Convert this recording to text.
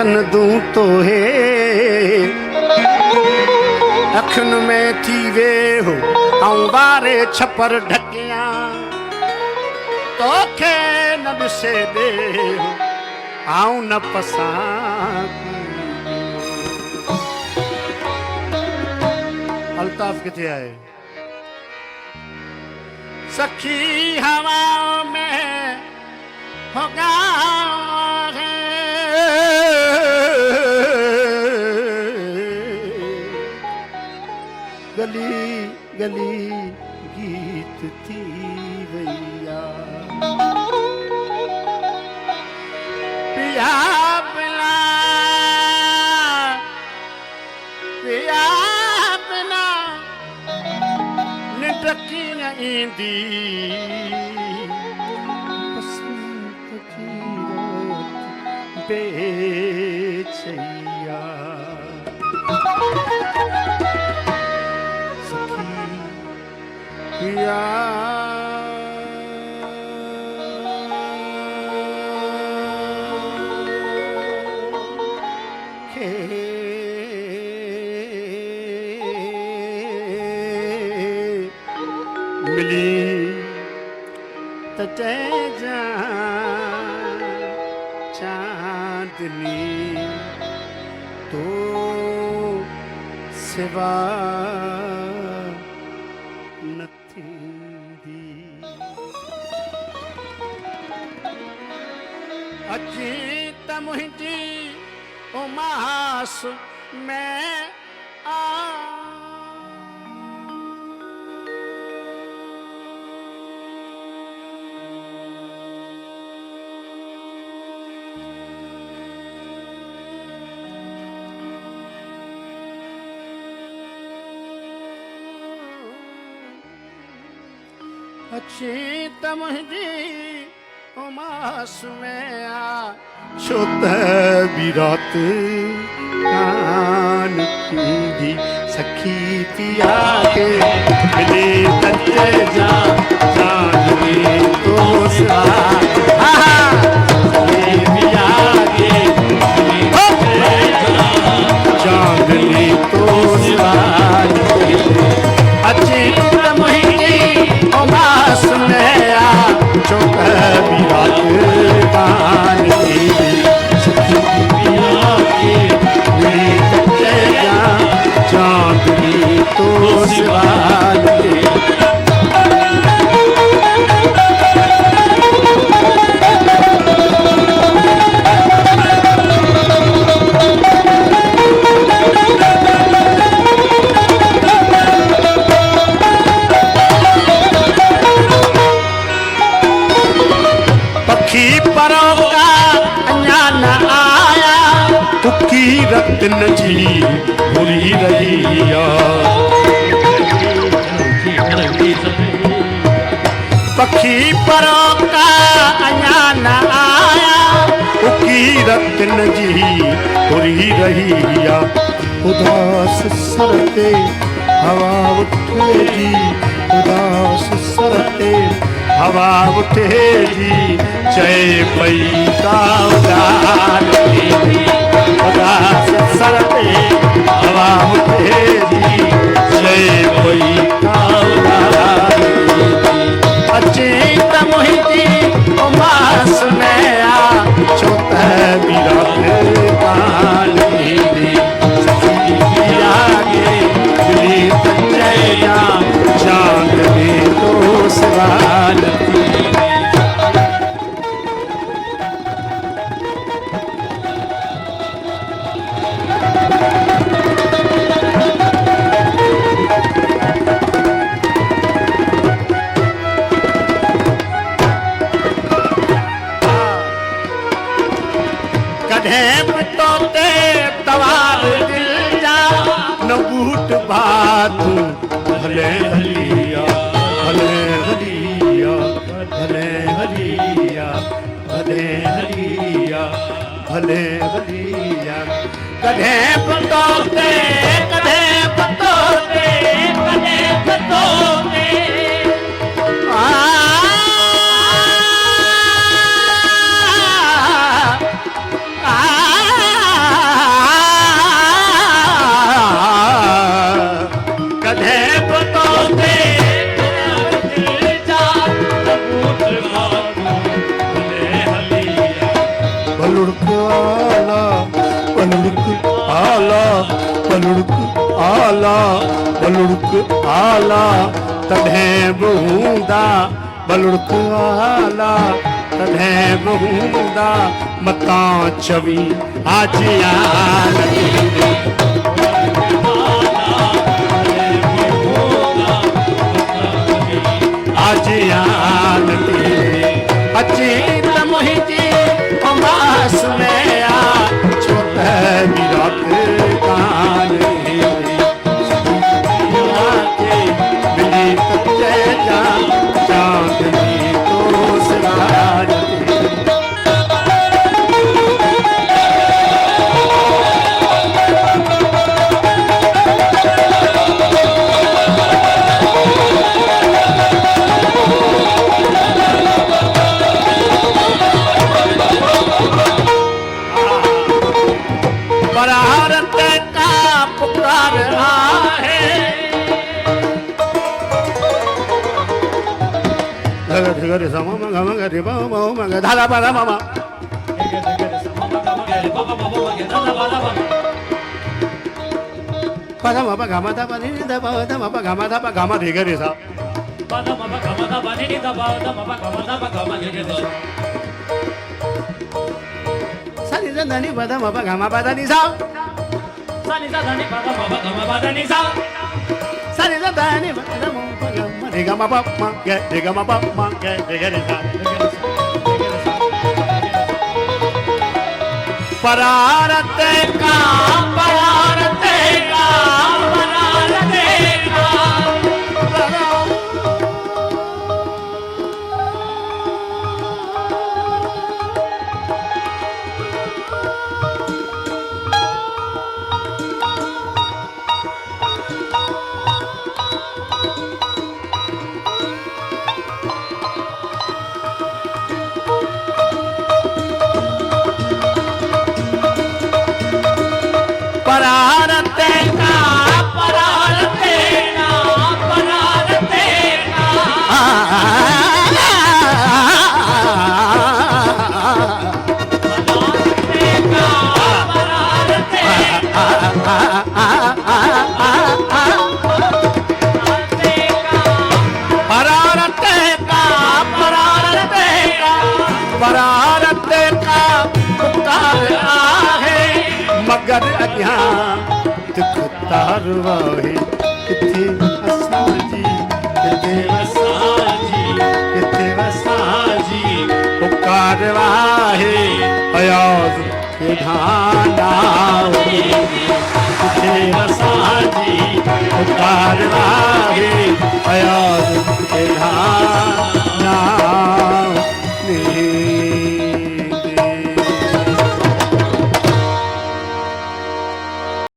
अखन दूं तो है अखन में थी वे हो आऊं वारे छपर ढकिया तोखे न ॾिसे दे आऊं न पसां अल्ताफ किथे आहे सखी हवा में होगा गली गली गीत थी भैया पिया बिना पिया बिना निटकी न ईंदी बसंत की रात बेचैया पिया मिली तटे जा चांदनी तो सिवा अची त मुंहिंजी उमास में आ अची त मुंहिंजी उमास में आ छो त बिरात कान थींदी सखी पिया के मिले तटे जा चांदनी तो सा पिया के मिले चांदनी तो सा अच्छी मुहिनी उमास में आ छो त बिरात कान थींदी सखी पिया के मिले तटे जा चांदनी तो सा रत्न जी बुरी रहिया पखी परो का अञा न आया उकी रत्न जी बुरी रहिया उदास सर ते हवा उठे जी उदास सर ते हवा उठे जी चए पई का उदास उदास सर ते हवा उठे जी चए पई का उदास अची त मुंहिंजी उमास में आ छो त बिरात कान थींदी सखी पिया के मिली तटे जा चांदनी तो सिवा बात भले हलिया भले हलिया भले हलिया भले हलिया भले हलिया कधे पतोते कधे पतोते कधे पतोते आला बलुड़क आला तॾहिं बि हूंदा बलुड़क आला तॾहिं बि हूंदा मतां छवी आजियान आजियान अची त मुंहिंजी उमास में आ छो त विरात कान मिली त चइजां चांदनी तो सिराज बरारत का पुकार आहे गरे समा मगा मगा रे बाबा मगा धाला बाला मामा पदा बाबा गामा दा बनी दा बाबा गामा दा गामा रे गरे सा पदा बाबा गामा दा बनी दा बाबा गामा दा गामा रे गरे सा सानी दा ननी पदा बाबा गामा पदा नि सा सानी दा ननी पदा बाबा गामा पदा नि सा सानी दा ननी पदा बाबा गामा रे गामा बाबा रे गामा बाबा रे गरे सा परारत का परारत का परारत का परारत का परारत का परारत परारत का पुकार आहे मगर अॻियां दुख तारवा है किथे असांजी किथे असांजी किथे असांजी पुकारवा है अयाज़ के ढांडा किथे असांजी पुकारवा